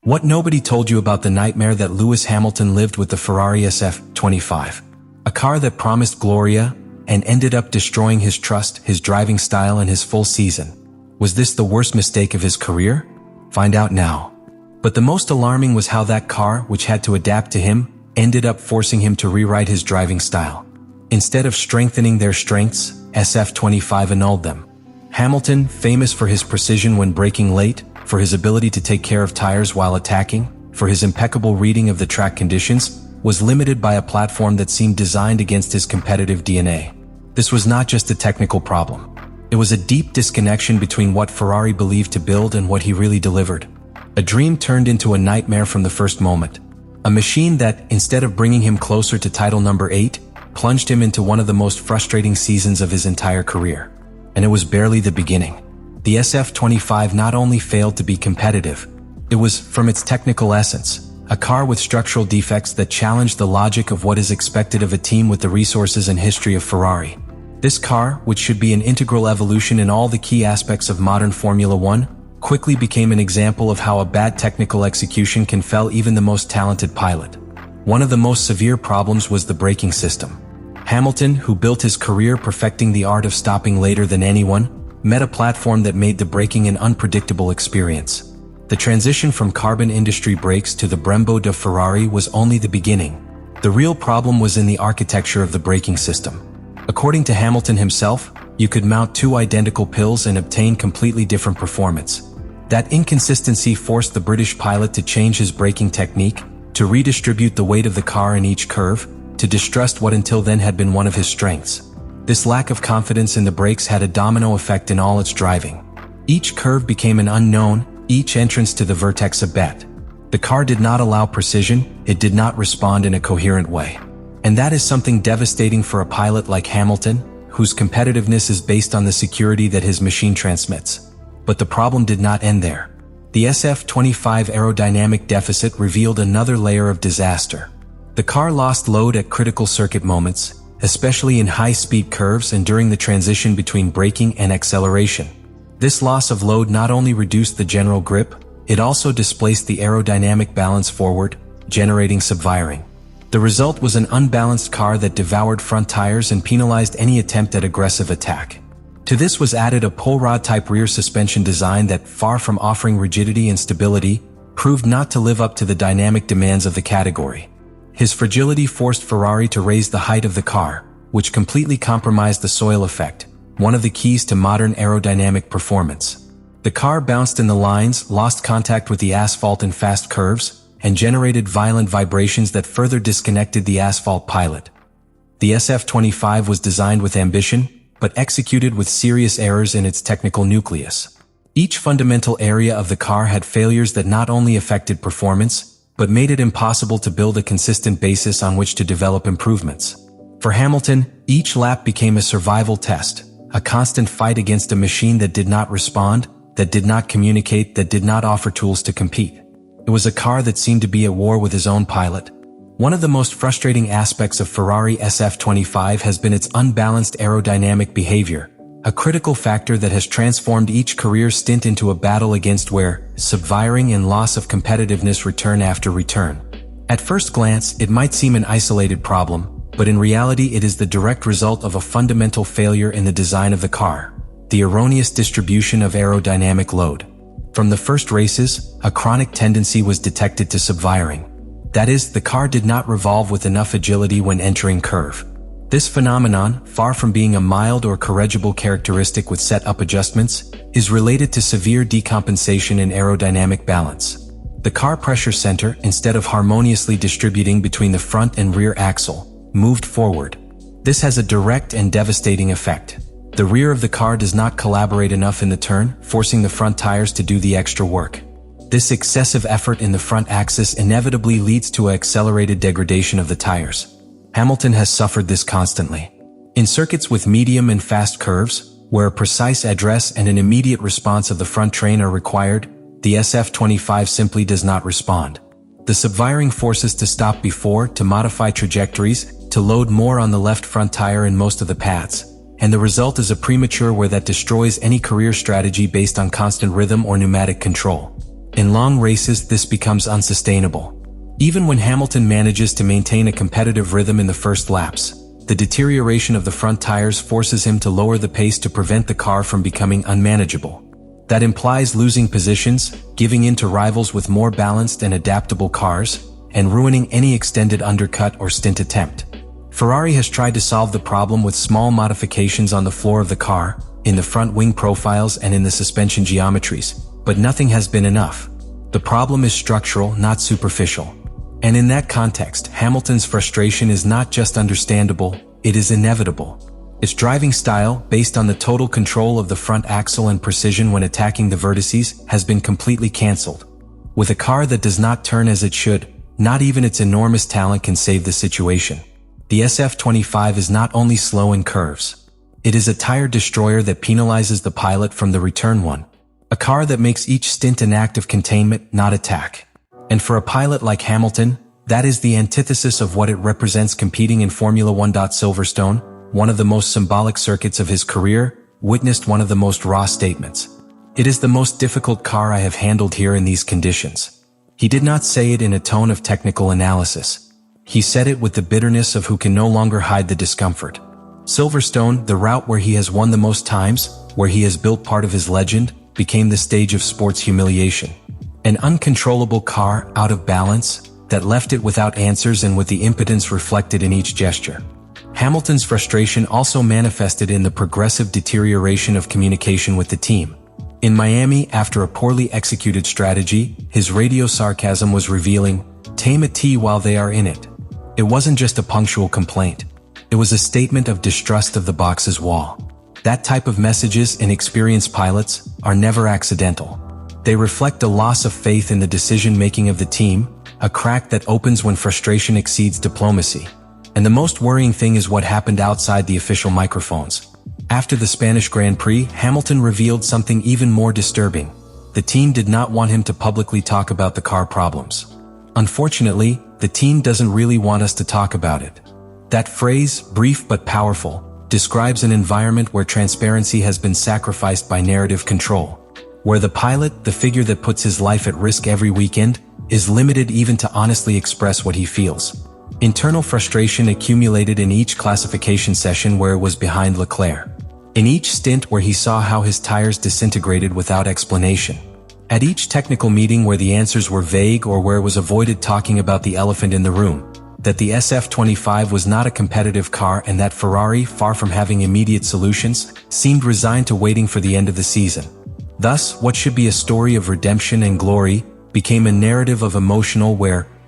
What nobody told you about the nightmare that Lewis Hamilton lived with the Ferrari SF-25. A car that promised gloria and ended up destroying his trust, his driving style, and his full season. Was this the worst mistake of his career? Find out now. But the most alarming was how that car, which had to adapt to him, ended up forcing him to rewrite his driving style. Instead of strengthening their strengths, SF-25 annulled them. Hamilton, famous for his precision when braking late, for his ability to take care of tires while attacking, for his impeccable reading of the track conditions, was limited by a platform that seemed designed against his competitive DNA. This was not just a technical problem. It was a deep disconnection between what Ferrari believed to build and what he really delivered. A dream turned into a nightmare from the first moment. A machine that, instead of bringing him closer to title number 8, plunged him into one of the most frustrating seasons of his entire career. And it was barely the beginning. The SF-25 not only failed to be competitive, it was, from its technical essence, a car with structural defects that challenged the logic of what is expected of a team with the resources and history of Ferrari. This car, which should be an integral evolution in all the key aspects of modern Formula One, quickly became an example of how a bad technical execution can fell even the most talented pilot. One of the most severe problems was the braking system. Hamilton, who built his career perfecting the art of stopping later than anyone, met a platform that made the braking an unpredictable experience. The transition from carbon industry brakes to the Brembo de Ferrari was only the beginning. The real problem was in the architecture of the braking system. According to Hamilton himself, you could mount two identical pills and obtain completely different performance. That inconsistency forced the British pilot to change his braking technique, to redistribute the weight of the car in each curve, to distrust what until then had been one of his strengths. This lack of confidence in the brakes had a domino effect in all its driving. Each curve became an unknown, each entrance to the vertex a bet. The car did not allow precision, it did not respond in a coherent way. And that is something devastating for a pilot like Hamilton, whose competitiveness is based on the security that his machine transmits. But the problem did not end there. The SF-25 aerodynamic deficit revealed another layer of disaster. The car lost load at critical circuit moments, especially in high-speed curves and during the transition between braking and acceleration. This loss of load not only reduced the general grip, it also displaced the aerodynamic balance forward, generating subwiring. The result was an unbalanced car that devoured front tires and penalized any attempt at aggressive attack. To this was added a pull rod-type rear suspension design that, far from offering rigidity and stability, proved not to live up to the dynamic demands of the category. His fragility forced Ferrari to raise the height of the car, which completely compromised the soil effect, one of the keys to modern aerodynamic performance. The car bounced in the lines, lost contact with the asphalt in fast curves, and generated violent vibrations that further disconnected the asphalt pilot. The SF-25 was designed with ambition, but executed with serious errors in its technical nucleus. Each fundamental area of the car had failures that not only affected performance, but made it impossible to build a consistent basis on which to develop improvements. For Hamilton, each lap became a survival test, a constant fight against a machine that did not respond, that did not communicate, that did not offer tools to compete. It was a car that seemed to be at war with his own pilot. One of the most frustrating aspects of Ferrari SF-25 has been its unbalanced aerodynamic behavior, a critical factor that has transformed each career stint into a battle against where subwiring and loss of competitiveness return after return. At first glance, it might seem an isolated problem, but in reality it is the direct result of a fundamental failure in the design of the car, the erroneous distribution of aerodynamic load. From the first races, a chronic tendency was detected to subwiring. That is, the car did not revolve with enough agility when entering curve. This phenomenon, far from being a mild or corrigible characteristic with set-up adjustments, is related to severe decompensation in aerodynamic balance. The car pressure center, instead of harmoniously distributing between the front and rear axle, moved forward. This has a direct and devastating effect. The rear of the car does not collaborate enough in the turn, forcing the front tires to do the extra work. This excessive effort in the front axis inevitably leads to an accelerated degradation of the tires. Hamilton has suffered this constantly. In circuits with medium and fast curves, where a precise address and an immediate response of the front train are required, the SF-25 simply does not respond. The subwiring forces to stop before, to modify trajectories, to load more on the left front tire in most of the paths, and the result is a premature wear that destroys any career strategy based on constant rhythm or pneumatic control. In long races, this becomes unsustainable. Even when Hamilton manages to maintain a competitive rhythm in the first laps, the deterioration of the front tires forces him to lower the pace to prevent the car from becoming unmanageable. That implies losing positions, giving in to rivals with more balanced and adaptable cars, and ruining any extended undercut or stint attempt. Ferrari has tried to solve the problem with small modifications on the floor of the car, in the front wing profiles and in the suspension geometries, but nothing has been enough. The problem is structural, not superficial. And in that context, Hamilton's frustration is not just understandable, it is inevitable. His driving style, based on the total control of the front axle and precision when attacking the vertices, has been completely cancelled. With a car that does not turn as it should, not even its enormous talent can save the situation. The SF-25 is not only slow in curves. It is a tire destroyer that penalizes the pilot from the return one. A car that makes each stint an act of containment, not attack. And for a pilot like Hamilton, that is the antithesis of what it represents competing in Formula 1. Silverstone, one of the most symbolic circuits of his career, witnessed one of the most raw statements. "It is the most difficult car I have handled here in these conditions." He did not say it in a tone of technical analysis. He said it with the bitterness of who can no longer hide the discomfort. Silverstone, the route where he has won the most times, where he has built part of his legend, became the stage of sports humiliation. An uncontrollable car, out of balance, that left it without answers and with the impotence reflected in each gesture. Hamilton's frustration also manifested in the progressive deterioration of communication with the team. In Miami, after a poorly executed strategy, his radio sarcasm was revealing, "Tame a tea while they are in it." It wasn't just a punctual complaint. It was a statement of distrust of the box's wall. That type of messages in experienced pilots are never accidental. They reflect a loss of faith in the decision-making of the team, a crack that opens when frustration exceeds diplomacy. And the most worrying thing is what happened outside the official microphones. After the Spanish Grand Prix, Hamilton revealed something even more disturbing. The team did not want him to publicly talk about the car problems. Unfortunately, the team doesn't really want us to talk about it. That phrase, brief but powerful, describes an environment where transparency has been sacrificed by narrative control. Where the pilot, the figure that puts his life at risk every weekend, is limited even to honestly express what he feels. Internal frustration accumulated in each classification session where it was behind Leclerc. In each stint where he saw how his tires disintegrated without explanation. At each technical meeting where the answers were vague or where it was avoided talking about the elephant in the room. That the SF-25 was not a competitive car and that Ferrari, far from having immediate solutions, seemed resigned to waiting for the end of the season. Thus, what should be a story of redemption and glory became a narrative of emotional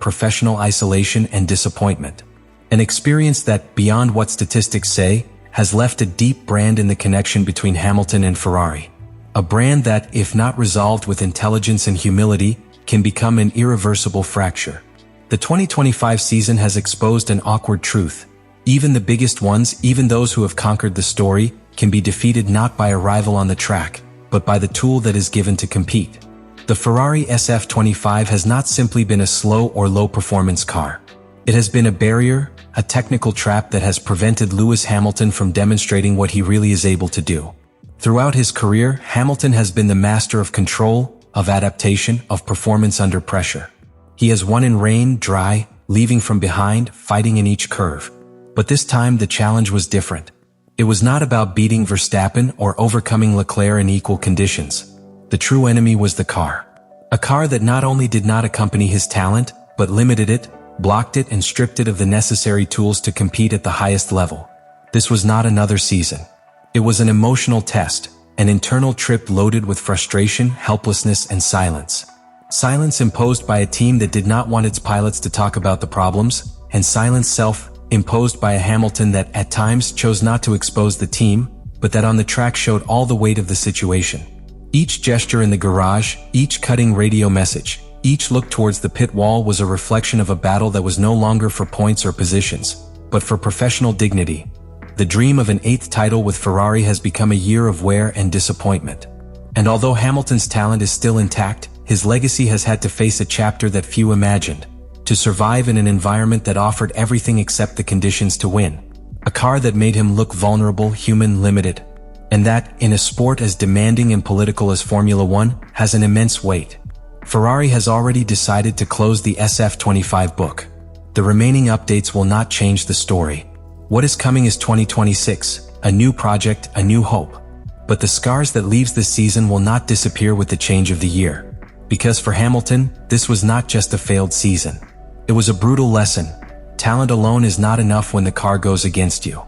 professional isolation and disappointment. An experience that, beyond what statistics say, has left a deep brand in the connection between Hamilton and Ferrari. A brand that, if not resolved with intelligence and humility, can become an irreversible fracture. The 2025 season has exposed an awkward truth. Even the biggest ones, even those who have conquered the story, can be defeated not by a rival on the track, but by the tool that is given to compete. The Ferrari SF-25 has not simply been a slow or low-performance car. It has been a barrier, a technical trap that has prevented Lewis Hamilton from demonstrating what he really is able to do. Throughout his career, Hamilton has been the master of control, of adaptation, of performance under pressure. He has won in rain, dry, leaving from behind, fighting in each curve. But this time the challenge was different. It was not about beating Verstappen or overcoming Leclerc in equal conditions. The true enemy was the car. A car that not only did not accompany his talent, but limited it, blocked it and stripped it of the necessary tools to compete at the highest level. This was not another season. It was an emotional test, an internal trip loaded with frustration, helplessness and silence. Silence imposed by a team that did not want its pilots to talk about the problems, and silence self-imposed by a Hamilton that at times chose not to expose the team, but that on the track showed all the weight of the situation. Each gesture in the garage, each cutting radio message, each look towards the pit wall was a reflection of a battle that was no longer for points or positions, but for professional dignity. The dream of an 8th title with Ferrari has become a year of wear and disappointment. And although Hamilton's talent is still intact, his legacy has had to face a chapter that few imagined. To survive in an environment that offered everything except the conditions to win. A car that made him look vulnerable, human, limited. And that, in a sport as demanding and political as Formula 1, has an immense weight. Ferrari has already decided to close the SF-25 book. The remaining updates will not change the story. What is coming is 2026, a new project, a new hope. But the scars that leaves this season will not disappear with the change of the year. Because for Hamilton, this was not just a failed season. It was a brutal lesson. Talent alone is not enough when the car goes against you.